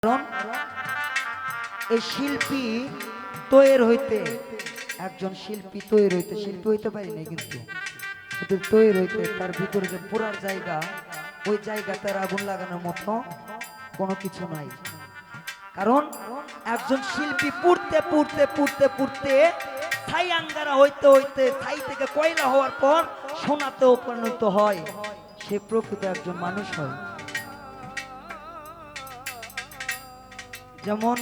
কারণ এই শিল্পী তৈরি হইতে একজন শিল্পী তৈরি হইতে শিল্পী হইতে পারি না, কিন্তু তৈরি হইতে তার ভিতরে যে পুরার জায়গা, ওই জায়গাটার আগুন লাগানোর মতো কোনো কিছু নাই। কারণ একজন শিল্পী পুড়তে পুড়তে পুড়তে পুড়তে ছাই আঙ্গারা হইতে হইতে ছাই থেকে কয়লা হওয়ার পর সোনাতেও পরিণত হয়। সে প্রকৃত একজন মানুষ হয়। যেমন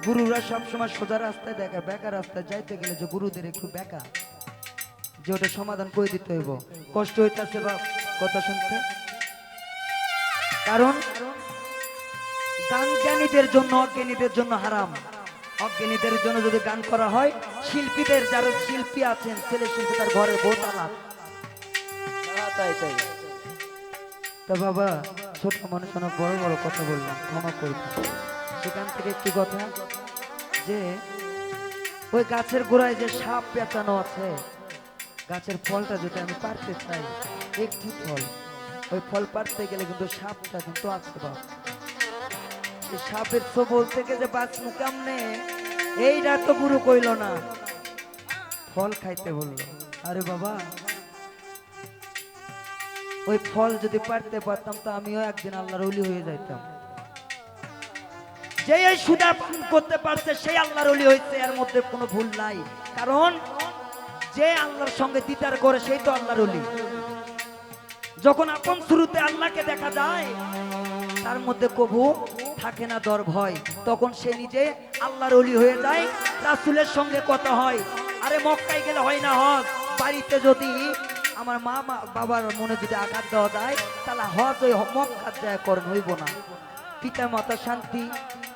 গুরুরা সবসময় সোজা রাস্তায় দেখা, বেকা রাস্তায় যাইতে গেলে যে গুরুদের একটু বেকা, যে ওটা সমাধান করে দিতে হইব। কষ্ট হইতেছে বা কথা শুনতে, কারণ গান জ্ঞানীদের জন্য অজ্ঞানীদের জন্য হারাম। অজ্ঞানীদের জন্য যদি গান করা হয়, শিল্পীদের যারা শিল্পী আছেন, ছেলে শিল্পী তার ঘরে বউ তালাক। তো বাবা, ছোট মানুষ অনেক বড় বড় কথা বললাম, ক্ষমা করবো। সেখান থেকে একটি কথা, যে ওই গাছের গোড়ায় যে সাপ পেঁচানো আছে, গাছের ফলটা যদি আমি পারতে চাই, একটি ফল, ওই ফল পারতে গেলে কিন্তু সাপটা কিন্তু আছে বাবা। এই সাপের সবল থেকে যে বাঁচমু কেমনে, এইটা তো গুরু কইল না, ফল খাইতে বললো। আরে বাবা, ওই ফল যদি পারতে পারতাম তো আমিও একদিন আল্লাহর ওলি হয়ে যাইতাম। যে এই সুদা পান করতে পারছে সেই আল্লাহর ওলি হইছে, এর মধ্যে কোনো ভুল নাই। কারণ যে আল্লাহর সঙ্গে দিদার করে সেই তো আল্লাহর ওলি। যখন আপন শুরুতে আল্লাহকে দেখা যায়, তার মধ্যে কবু থাকে না ডর ভয়, তখন সে নিজে আল্লাহর ওলি হয়ে যায়। রাসূলের সঙ্গে কথা হয়, আরে মক্কায় গেলে হয় না হজ, বাড়িতে যদি আমার মা বাবার মনে যদি আঘাত দেওয়া যায়, তাহলে হজ ওই মক্কার যায় করেন, হইব না। পিতা মাতা শান্তি,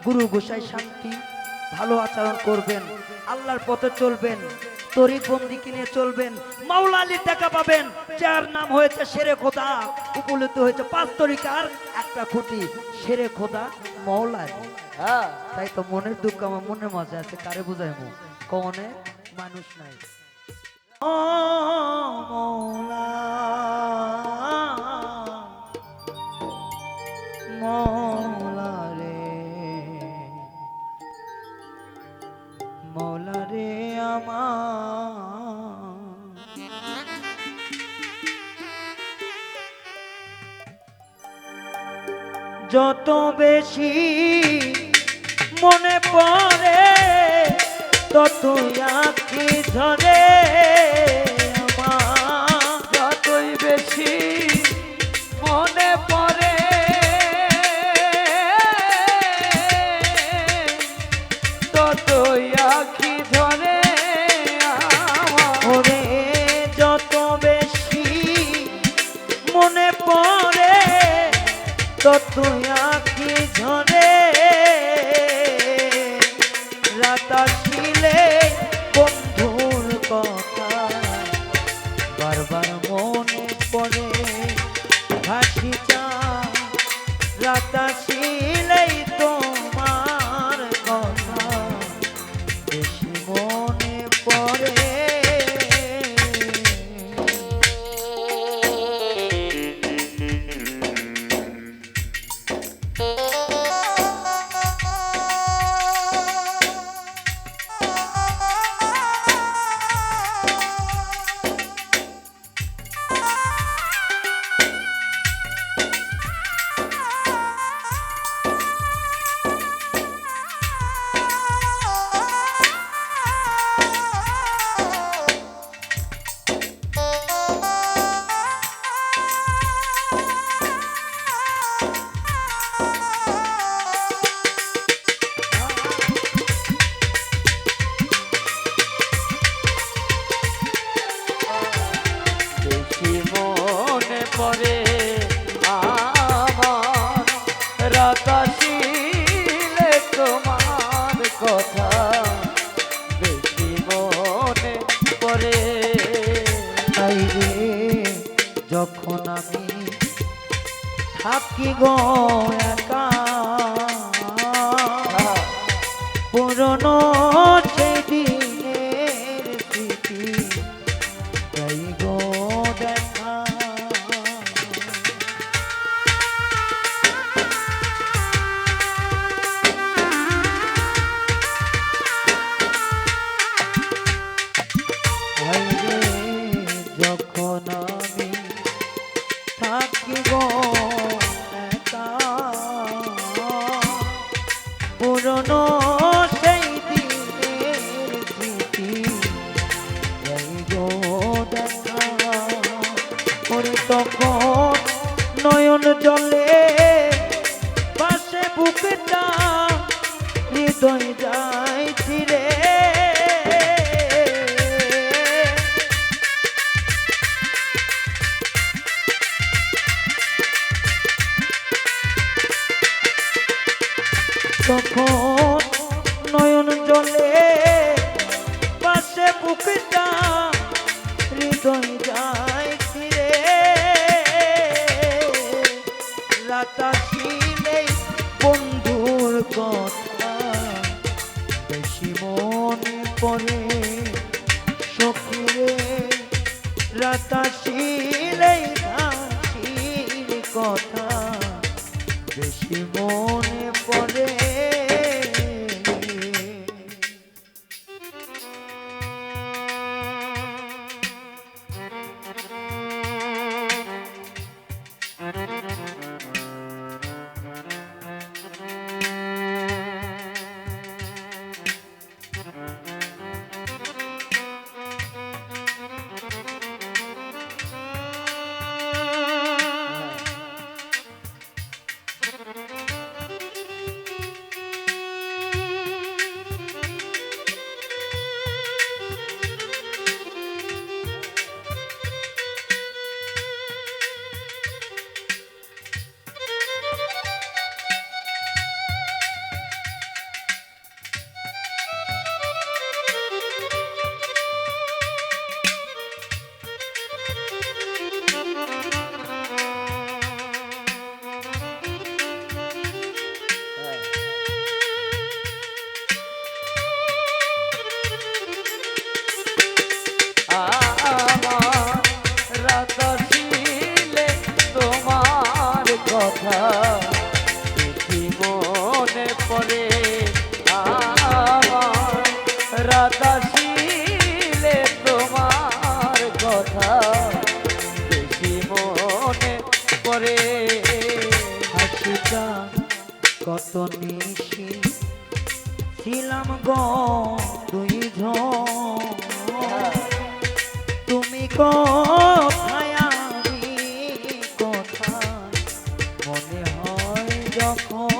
গুরু গোসাই শান্তি, ভালো আচরণ করবেন, আল্লাহর পথে চলবেন, তরিক বন্দি কিনে চলবেন, মাওলা আলীর দেখা পাবেন, যার নাম হয়েছে শেরে খোদা, উপলব্ধ হয়েছে 5 তরিকার একটা খুঁটি, শেরে খোদা মাওলা আলী। তাই তো মনের দুঃখ আমার মনে মজা আছে, কারে বুঝাইমু, কনে মানুষ নাই। ও মাওলা মৌলা রে, মৌলা রে আমার, যত বেশি মনে পড়ে ততই আঁখি ঝরে আমার, যতই বেশি মনে পড়ে ততই আঁখি ধরে ওরে, যত বেশি মনে পড়ে ততই আঁখি ঝরে, রাত আসিলে বন্ধুর কথা বারবার মনে পড়ে, ভাসি যায় রাত আসিলেই তোমার কথা বেশি মনে পড়ে। বেশি মনে পড়ে আমার রাত আসিলে তোমার কথা বেশি মনে পড়ে। তাই রে, যখন আমি থাকি গো একা, পুরনো সেই দিনের স্মৃতি তাই গো দেখা। পুরনো সেই দিনের স্মৃতি এই গো দেখা করে তখন নয়ন জলে পাশে বুকটা হৃদয় যায় ছিড়ে তখন নয়ন জলে পাশে বুকটা হৃদয় যায় ছিড়ে রাত আসিলেই বন্ধুর কথা বেশি মনে পড়ে সখীরে রাত আসিলেই হাসির কথা বেশি মনে পড়ে কথা বেশি মনে পড়ে আমার রাত আসিলে তোমার কথা বেশি মনে পড়ে হাসিটা কত নিশি ছিলাম গো দুইজন তুমি কোথায় আমি কোথায় মনে হয় যখন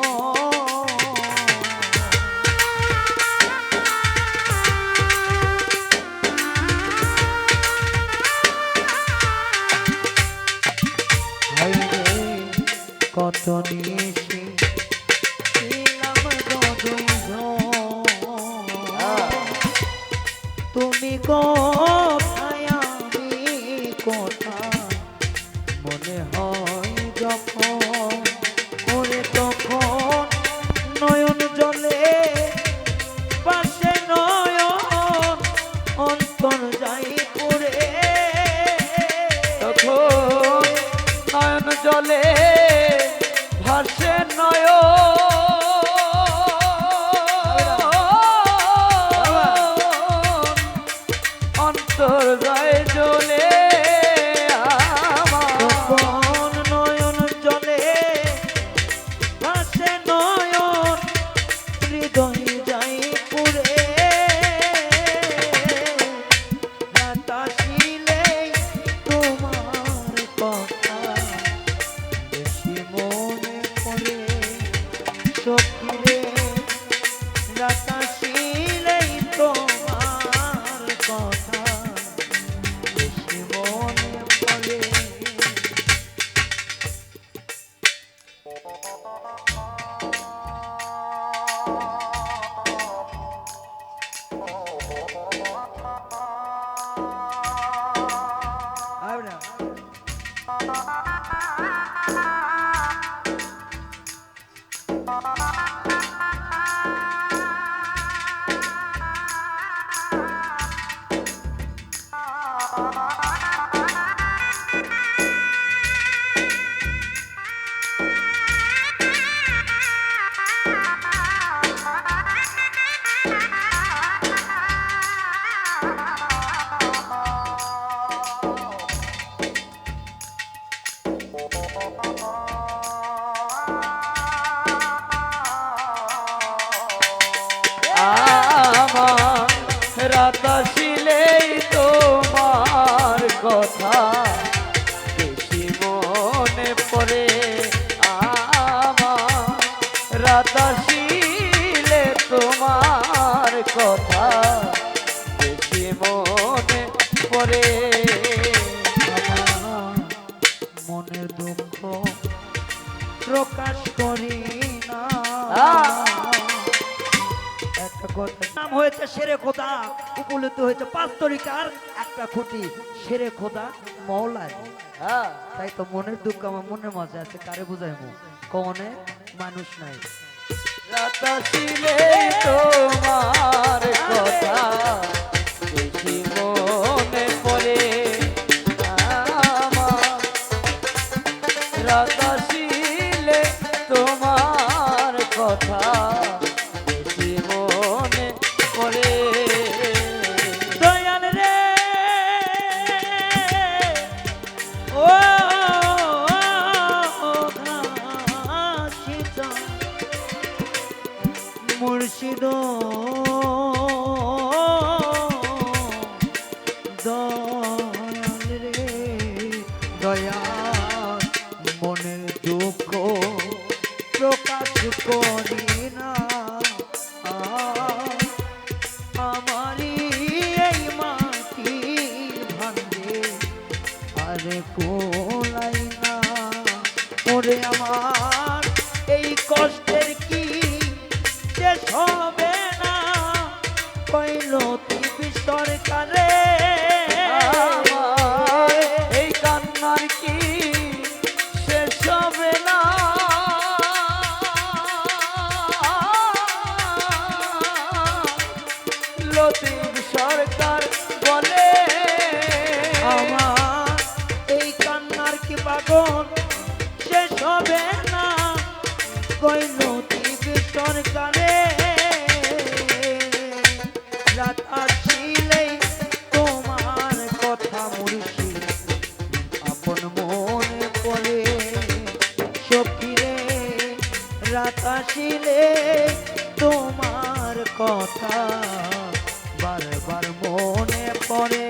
হায়রে কত নিশি ছিলাম গো দুইজন তুমি কোথায় আমি কোথায় মনে হয় যখন ওরে তখন নয়ন জলে পাশে নয়ন অন্তর যাই পড়ে তখন নয়ন জলে ভাসে অন্তর যায় জলে তখন নয়ন জলে ভাসে নয়ন হৃদয় যাই পুরে রাত আসিলেই তোমার কথা বেশি মনে পড়ে সখীরে রাত আসিলেই তোমার কথা বেশি মনে পড়ে রাত আসিলেই তোমার কথা বেশি মনে পড়ে আমার রাত আসিলে তোমার কথা বেশি মনে পড়ে আমার মনের দুঃখ প্রকাশ করি না। একটা কথা নাম হয়েছে শেরে খোদা, উপলব্ধ হয়েছে 5 তরিকার একটা খুঁটি শেরে খোদা মৌলায়। হ্যাঁ তাই তো মনের দুঃখ আমার মনের মাঝে আছে, কারে বুঝাইমু কনে মানুষ নাই। রাত আসিলে তোমার কথা বেশি মনে পড়ে আমার রাত আসিলে তোমার কথা বেশি মনে পড়ে দয়াল রে ও ঘাসিতা মুর্শিদ দয়াল রে দয়াল মনের দুঃখ প্রকাশ করি না। আমারি এই মাটির ভান্ডে আরে কোলাই না। ওরে আমার এই কষ্টের কি শেষ হবে না, কইল টিভি সরকারে আমার এই কান্নার কি শেষ হবে না লতিফ সরকার বলে আমার এই কান্নার কি বাগন শেষ হবে না, কইল টিভি সরকারে রাত আসিলেই তোমার কথা মুর্শিদ আপন মনে পড়ে। সখীরে রাত আসিলে তোমার কথা বারবার মনে পড়ে।